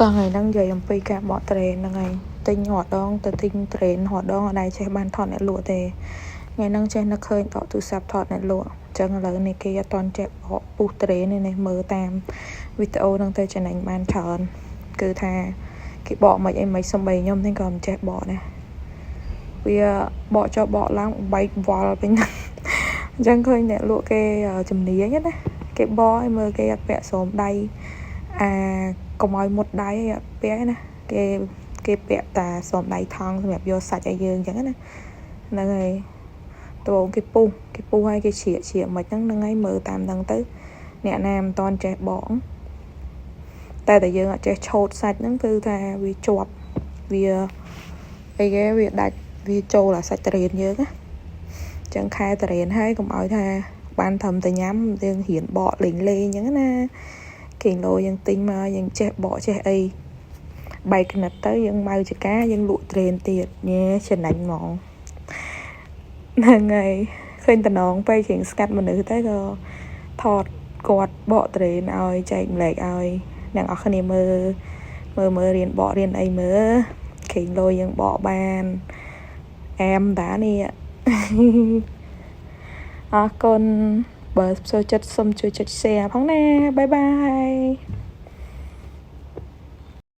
តថ្ងៃហ្នឹងនិយាយអំពីការបកត្រេនហ្នឹងហើយទិញរដងទៅទិញត្រេនរដងអត់ដែរចេះបានថតអ្នកលក់ទេថ្ងៃហ្នឹងចេះនឹកឃើញដកទូរស័ព្ទថតអ្នកលក់អញ្ចឹងឥឡូវនេះគេអត់តន់ចេះបកពុះត្រេននេះមើលតាមវីដេអូហ្នឹងទៅចំណេញបានច្រើនគឺថាគេបកមិនអីមិនសំបីខ្ញុំនេះក៏មិនចេះបកដែរវាបកចុះបកឡើងបែកវល់ពេញហ្នឹងអញ្ចឹងឃើញអ្នកលក់គេជំនាញណាគេបកឲ្យមើលគេអត់ពាក់ស្រោមដៃកុំឲ្យមុតដៃឲ្យពាក់ណាគេពាក់តាស្រោមដៃថងសម្រាប់យកសាច់ឲ្យយើងអញ្ចឹងណាហ្នឹងហើយត្បូងគេពុះឲ្យគេជ្រៀកមិនហ្នឹងហើយមើលតាមហ្នឹងទៅអ្នកណាមិនតន់ចេះបកតែយើងអត់ចេះឆូតសាច់ហ្នឹងគឺថាវាជាប់វាអីគេវាដាច់វាចូលអាសាច់ត្រេនយើងណាអញ្ចឹងខែត្រេនហើយកុំឲ្យថាបានត្រឹមតែញ៉ាំយើងរៀនបកលេងអញ្ចឹងណាគីឡូយើងទិញមកយើងចេះបកចេះអីបែកក្និតទៅយើងម៉ៅចកាយើងលក់ត្រេនទៀតញ៉េចំណេញហ្មងហ្នឹងហើយឃើញតំណងពេលជាងស្កាត់មនុស្សទៅក៏ថតគាត់បកត្រេនឲ្យចែកម្លែកឲ្យអ្នកនរគ្នាមើលរៀនបករៀនអីមើលគីឡូយើងបកបានអែមតានេះអរគុណបើចូលចិត្តសូមជួយចុច share ផងណាបាយបាយ